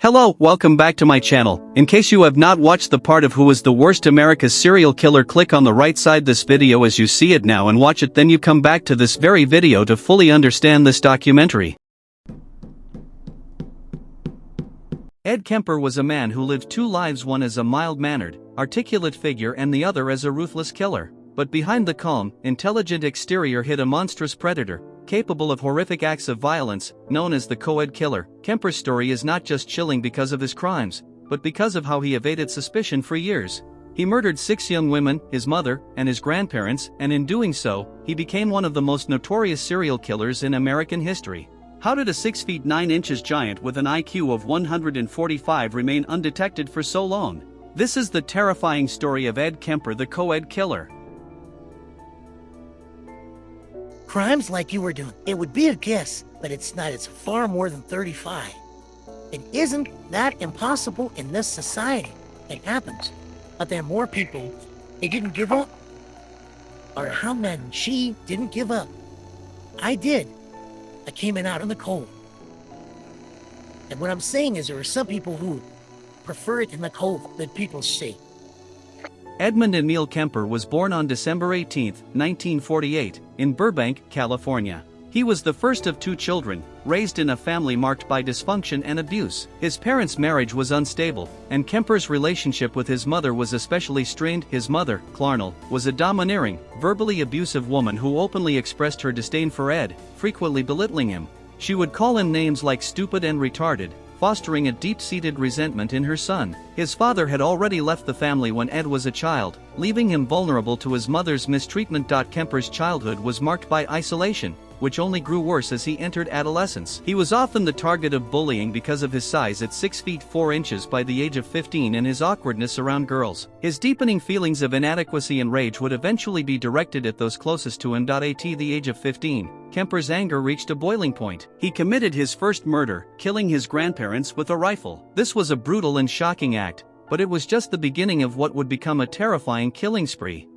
Hello, welcome back to my channel. In case you have not watched the part of Who is the Worst America's Serial Killer, click on the right side this video as you see it now and watch it, then you come back to this very video to fully understand this documentary. Ed Kemper was a man who lived two lives, one as a mild-mannered, articulate figure and the other as a ruthless killer. But behind the calm, intelligent exterior hid a monstrous predator, capable of horrific acts of violence, known as the co-ed killer. Kemper's story is not just chilling because of his crimes, but because of how he evaded suspicion for years. He murdered 6 young women, his mother, and his grandparents, and in doing so, he became one of the most notorious serial killers in American history. How did a 6 feet 9 inches giant with an IQ of 145 remain undetected for so long? This is the terrifying story of Ed Kemper, the co-ed killer. Crimes like you were doing, it would be a guess, but it's not. It's far more than 35. It isn't that impossible in this society. It happens. But there are more people, they didn't give up. Or how many she didn't give up. I did. I came in out in the cold. And what I'm saying is there are some people who prefer it in the cold than people see. Edmund Emil Kemper was born on December 18, 1948, in Burbank, California. He was the first of 2 children, raised in a family marked by dysfunction and abuse. His parents' marriage was unstable, and Kemper's relationship with his mother was especially strained. His mother, Clarnell, was a domineering, verbally abusive woman who openly expressed her disdain for Ed, frequently belittling him. She would call him names like stupid and retarded, fostering a deep-seated resentment in her son. His father had already left the family when Ed was a child, leaving him vulnerable to his mother's mistreatment. Kemper's childhood was marked by isolation, which only grew worse as he entered adolescence. He was often the target of bullying because of his size at 6 feet 4 inches by the age of 15 and his awkwardness around girls. His deepening feelings of inadequacy and rage would eventually be directed at those closest to him. At the age of 15, Kemper's anger reached a boiling point. He committed his first murder, killing his grandparents with a rifle. This was a brutal and shocking act, but it was just the beginning of what would become a terrifying killing spree.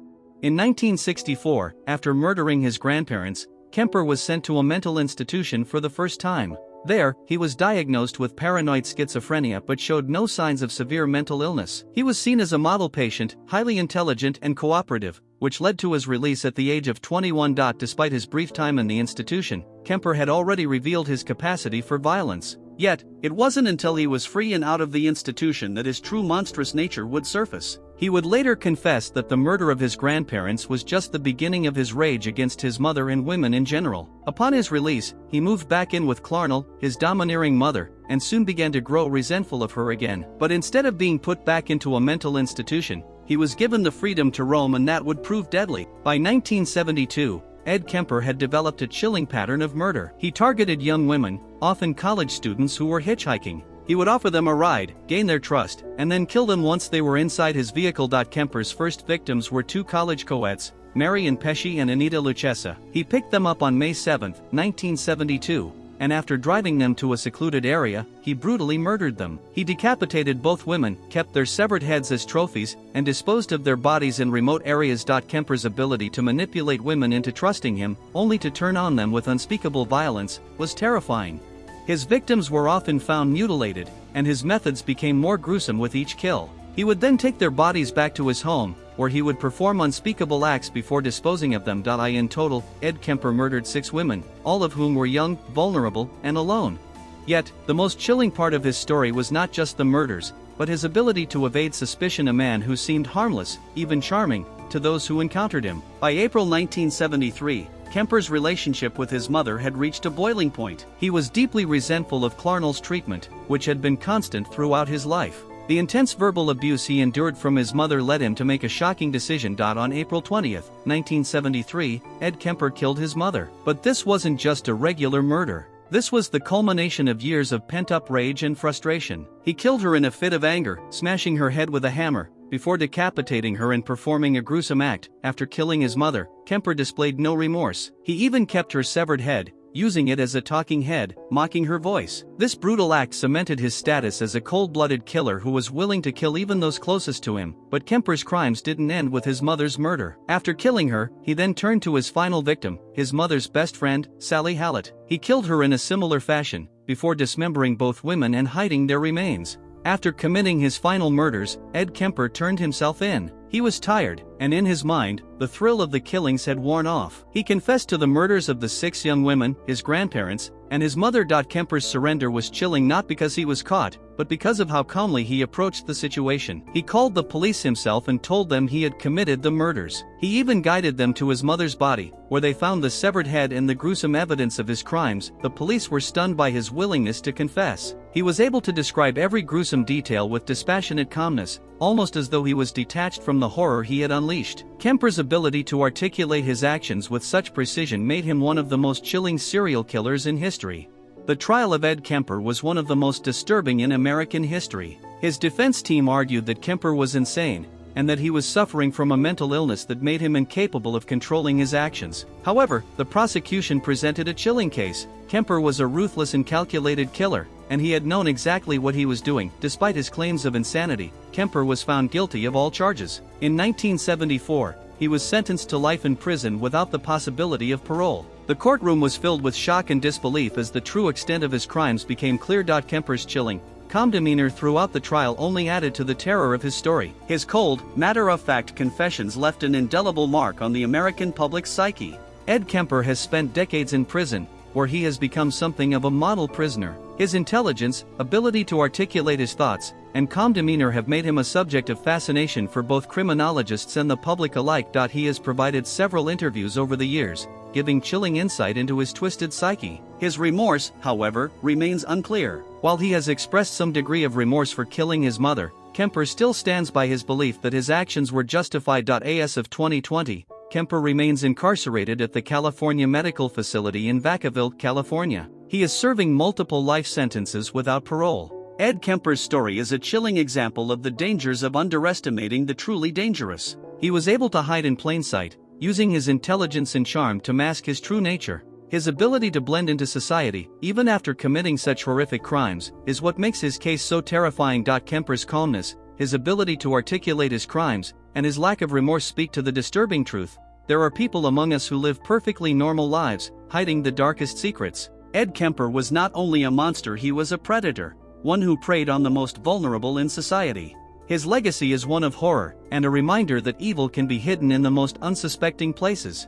In 1964, after murdering his grandparents, Kemper was sent to a mental institution for the first time. There, he was diagnosed with paranoid schizophrenia but showed no signs of severe mental illness. He was seen as a model patient, highly intelligent and cooperative, which led to his release at the age of 21. Despite his brief time in the institution, Kemper had already revealed his capacity for violence. Yet, it wasn't until he was free and out of the institution that his true monstrous nature would surface. He would later confess that the murder of his grandparents was just the beginning of his rage against his mother and women in general. Upon his release, he moved back in with Clarnell, his domineering mother, and soon began to grow resentful of her again. But instead of being put back into a mental institution, he was given the freedom to roam, and that would prove deadly. By 1972, Ed Kemper had developed a chilling pattern of murder. He targeted young women, often college students who were hitchhiking. He would offer them a ride, gain their trust, and then kill them once they were inside his vehicle. Kemper's first victims were 2 college co-eds, Mary and Pesci and Anita Lucchesa. He picked them up on May 7, 1972, and after driving them to a secluded area, he brutally murdered them. He decapitated both women, kept their severed heads as trophies, and disposed of their bodies in remote areas. Kemper's ability to manipulate women into trusting him, only to turn on them with unspeakable violence, was terrifying. His victims were often found mutilated, and his methods became more gruesome with each kill. He would then take their bodies back to his home, where he would perform unspeakable acts before disposing of them. In total, Ed Kemper murdered 6 women, all of whom were young, vulnerable, and alone. Yet, the most chilling part of his story was not just the murders, but his ability to evade suspicion. A man who seemed harmless, even charming, to those who encountered him. By April 1973, Kemper's relationship with his mother had reached a boiling point. He was deeply resentful of Clarnell's treatment, which had been constant throughout his life. The intense verbal abuse he endured from his mother led him to make a shocking decision. On April 20, 1973, Ed Kemper killed his mother. But this wasn't just a regular murder. This was the culmination of years of pent-up rage and frustration. He killed her in a fit of anger, smashing her head with a hammer, before decapitating her and performing a gruesome act. After killing his mother, Kemper displayed no remorse. He even kept her severed head, using it as a talking head, mocking her voice. This brutal act cemented his status as a cold-blooded killer who was willing to kill even those closest to him. But Kemper's crimes didn't end with his mother's murder. After killing her, he then turned to his final victim, his mother's best friend, Sally Hallett. He killed her in a similar fashion, before dismembering both women and hiding their remains. After committing his final murders, Ed Kemper turned himself in. He was tired, and in his mind, the thrill of the killings had worn off. He confessed to the murders of the 6 young women, his grandparents, and his mother. Kemper's surrender was chilling not because he was caught, but because of how calmly he approached the situation. He called the police himself and told them he had committed the murders. He even guided them to his mother's body, where they found the severed head and the gruesome evidence of his crimes. The police were stunned by his willingness to confess. He was able to describe every gruesome detail with dispassionate calmness, almost as though he was detached from the horror he had unleashed. Kemper's ability to articulate his actions with such precision made him one of the most chilling serial killers in history. The trial of Ed Kemper was one of the most disturbing in American history. His defense team argued that Kemper was insane, and that he was suffering from a mental illness that made him incapable of controlling his actions. However, the prosecution presented a chilling case. Kemper was a ruthless and calculated killer, and he had known exactly what he was doing. Despite his claims of insanity, Kemper was found guilty of all charges. In 1974, he was sentenced to life in prison without the possibility of parole. The courtroom was filled with shock and disbelief as the true extent of his crimes became clear. Kemper's chilling, calm demeanor throughout the trial only added to the terror of his story. His cold, matter-of-fact confessions left an indelible mark on the American public's psyche. Ed Kemper has spent decades in prison, where he has become something of a model prisoner. His intelligence, ability to articulate his thoughts, and calm demeanor have made him a subject of fascination for both criminologists and the public alike. He has provided several interviews over the years, giving chilling insight into his twisted psyche. His remorse, however, remains unclear. While he has expressed some degree of remorse for killing his mother, Kemper still stands by his belief that his actions were justified. As of 2020, Kemper remains incarcerated at the California Medical Facility in Vacaville, California. He is serving multiple life sentences without parole. Ed Kemper's story is a chilling example of the dangers of underestimating the truly dangerous. He was able to hide in plain sight, using his intelligence and charm to mask his true nature. His ability to blend into society, even after committing such horrific crimes, is what makes his case so terrifying. Kemper's calmness, his ability to articulate his crimes, and his lack of remorse speak to the disturbing truth. There are people among us who live perfectly normal lives, hiding the darkest secrets. Ed Kemper was not only a monster, he was a predator, one who preyed on the most vulnerable in society. His legacy is one of horror, and a reminder that evil can be hidden in the most unsuspecting places.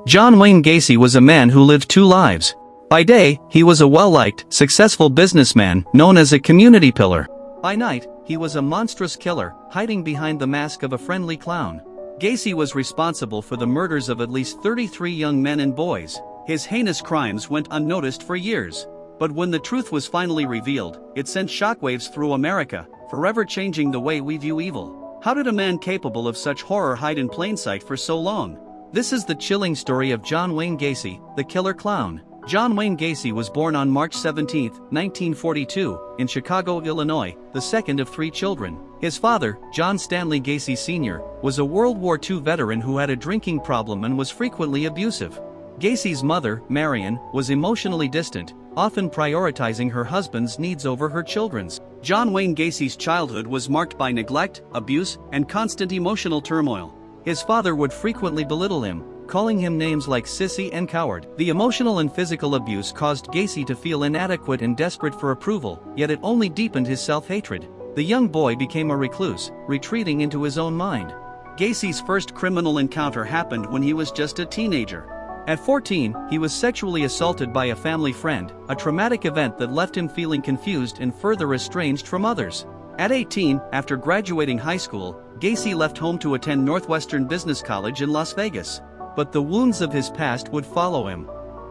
John Wayne Gacy was a man who lived 2 lives. By day, he was a well-liked, successful businessman, known as a community pillar. By night, he was a monstrous killer, hiding behind the mask of a friendly clown. Gacy was responsible for the murders of at least 33 young men and boys. His heinous crimes went unnoticed for years. But when the truth was finally revealed, it sent shockwaves through America, forever changing the way we view evil. How did a man capable of such horror hide in plain sight for so long? This is the chilling story of John Wayne Gacy, the killer clown. John Wayne Gacy was born on March 17, 1942, in Chicago, Illinois, the second of 3 children. His father, John Stanley Gacy Sr., was a World War II veteran who had a drinking problem and was frequently abusive. Gacy's mother, Marion, was emotionally distant, often prioritizing her husband's needs over her children's. John Wayne Gacy's childhood was marked by neglect, abuse, and constant emotional turmoil. His father would frequently belittle him, calling him names like sissy and coward. The emotional and physical abuse caused Gacy to feel inadequate and desperate for approval, yet it only deepened his self-hatred. The young boy became a recluse, retreating into his own mind. Gacy's first criminal encounter happened when he was just a teenager. At 14, he was sexually assaulted by a family friend, a traumatic event that left him feeling confused and further estranged from others. At 18, after graduating high school, Gacy left home to attend Northwestern Business College in Las Vegas. But the wounds of his past would follow him.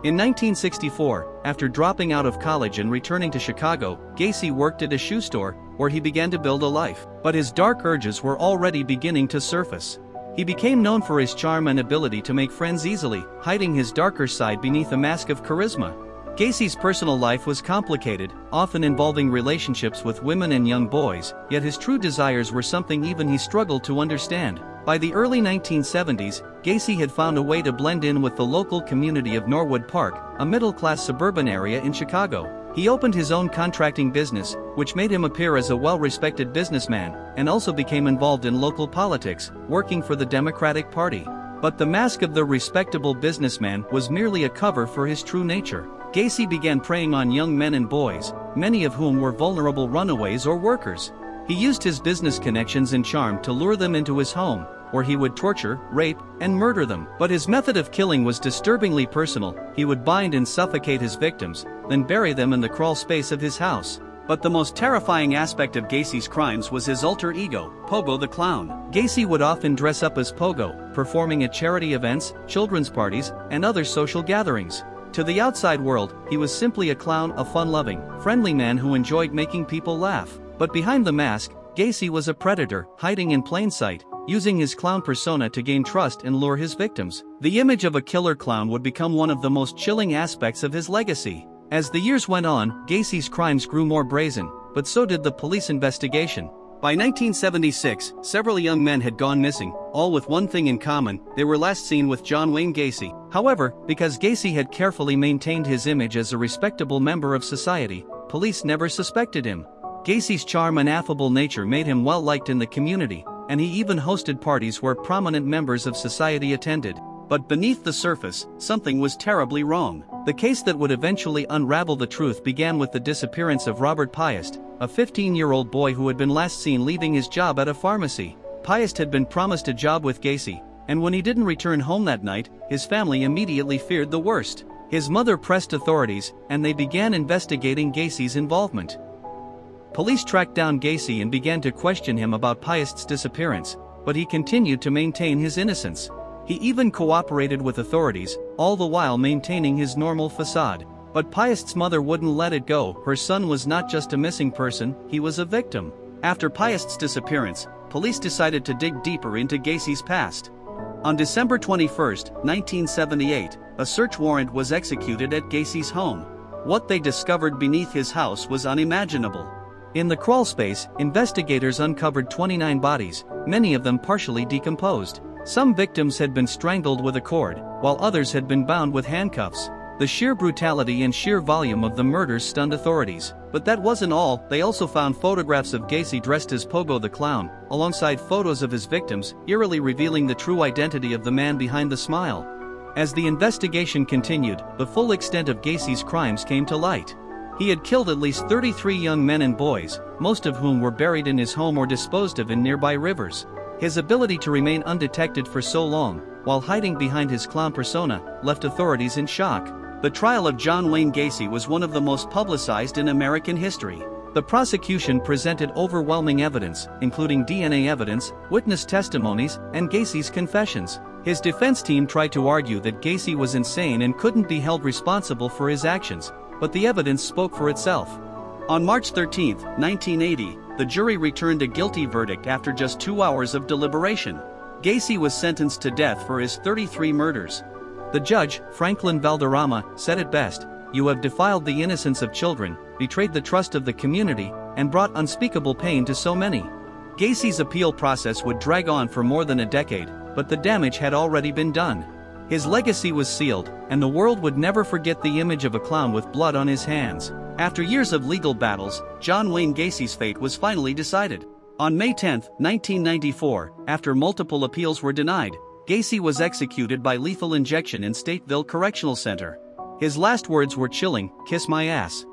In 1964, after dropping out of college and returning to Chicago, Gacy worked at a shoe store, where he began to build a life. But his dark urges were already beginning to surface. He became known for his charm and ability to make friends easily, hiding his darker side beneath a mask of charisma. Gacy's personal life was complicated, often involving relationships with women and young boys, yet his true desires were something even he struggled to understand. By the early 1970s, Gacy had found a way to blend in with the local community of Norwood Park, a middle-class suburban area in Chicago. He opened his own contracting business, which made him appear as a well-respected businessman, and also became involved in local politics, working for the Democratic Party. But the mask of the respectable businessman was merely a cover for his true nature. Gacy began preying on young men and boys, many of whom were vulnerable runaways or workers. He used his business connections and charm to lure them into his home, where he would torture, rape, and murder them. But his method of killing was disturbingly personal. He would bind and suffocate his victims, then bury them in the crawl space of his house. But the most terrifying aspect of Gacy's crimes was his alter ego, Pogo the Clown. Gacy would often dress up as Pogo, performing at charity events, children's parties, and other social gatherings. To the outside world, he was simply a clown, a fun-loving, friendly man who enjoyed making people laugh. But behind the mask, Gacy was a predator, hiding in plain sight, using his clown persona to gain trust and lure his victims. The image of a killer clown would become one of the most chilling aspects of his legacy. As the years went on, Gacy's crimes grew more brazen, but so did the police investigation. By 1976, several young men had gone missing, all with one thing in common: they were last seen with John Wayne Gacy. However, because Gacy had carefully maintained his image as a respectable member of society, police never suspected him. Gacy's charm and affable nature made him well liked in the community, and he even hosted parties where prominent members of society attended. But beneath the surface, something was terribly wrong. The case that would eventually unravel the truth began with the disappearance of Robert Piest, a 15-year-old boy who had been last seen leaving his job at a pharmacy. Piest had been promised a job with Gacy, and when he didn't return home that night, his family immediately feared the worst. His mother pressed authorities, and they began investigating Gacy's involvement. Police tracked down Gacy and began to question him about Piest's disappearance, but he continued to maintain his innocence. He even cooperated with authorities, all the while maintaining his normal facade. But Piest's mother wouldn't let it go. Her son was not just a missing person, he was a victim. After Piest's disappearance, police decided to dig deeper into Gacy's past. On December 21, 1978, a search warrant was executed at Gacy's home. What they discovered beneath his house was unimaginable. In the crawl space, investigators uncovered 29 bodies, many of them partially decomposed. Some victims had been strangled with a cord, while others had been bound with handcuffs. The sheer brutality and sheer volume of the murders stunned authorities. But that wasn't all. They also found photographs of Gacy dressed as Pogo the Clown, alongside photos of his victims, eerily revealing the true identity of the man behind the smile. As the investigation continued, the full extent of Gacy's crimes came to light. He had killed at least 33 young men and boys, most of whom were buried in his home or disposed of in nearby rivers. His ability to remain undetected for so long, while hiding behind his clown persona, left authorities in shock. The trial of John Wayne Gacy was one of the most publicized in American history. The prosecution presented overwhelming evidence, including DNA evidence, witness testimonies, and Gacy's confessions. His defense team tried to argue that Gacy was insane and couldn't be held responsible for his actions, but the evidence spoke for itself. On March 13, 1980, the jury returned a guilty verdict after just 2 hours of deliberation. Gacy was sentenced to death for his 33 murders. The judge, Franklin Valderrama, said it best: "You have defiled the innocence of children, betrayed the trust of the community, and brought unspeakable pain to so many." Gacy's appeal process would drag on for more than a decade, but the damage had already been done. His legacy was sealed, and the world would never forget the image of a clown with blood on his hands. After years of legal battles, John Wayne Gacy's fate was finally decided. On May 10, 1994, after multiple appeals were denied, Gacy was executed by lethal injection in Stateville Correctional Center. His last words were chilling: "Kiss my ass."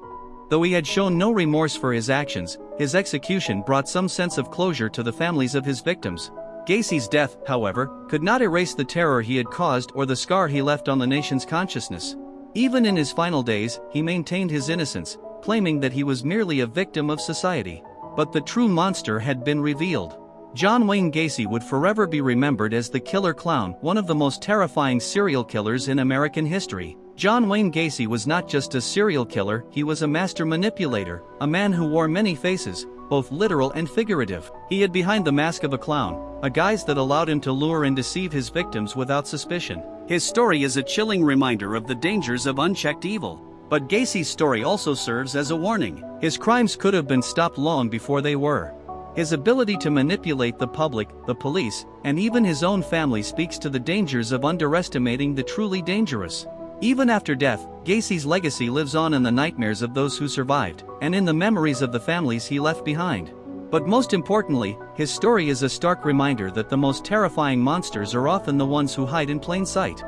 Though he had shown no remorse for his actions, his execution brought some sense of closure to the families of his victims. Gacy's death, however, could not erase the terror he had caused or the scar he left on the nation's consciousness. Even in his final days, he maintained his innocence, claiming that he was merely a victim of society. But the true monster had been revealed. John Wayne Gacy would forever be remembered as the killer clown, one of the most terrifying serial killers in American history. John Wayne Gacy was not just a serial killer, he was a master manipulator, a man who wore many faces, both literal and figurative. He hid behind the mask of a clown, a guise that allowed him to lure and deceive his victims without suspicion. His story is a chilling reminder of the dangers of unchecked evil. But Gacy's story also serves as a warning. His crimes could have been stopped long before they were. His ability to manipulate the public, the police, and even his own family speaks to the dangers of underestimating the truly dangerous. Even after death, Gacy's legacy lives on in the nightmares of those who survived, and in the memories of the families he left behind. But most importantly, his story is a stark reminder that the most terrifying monsters are often the ones who hide in plain sight.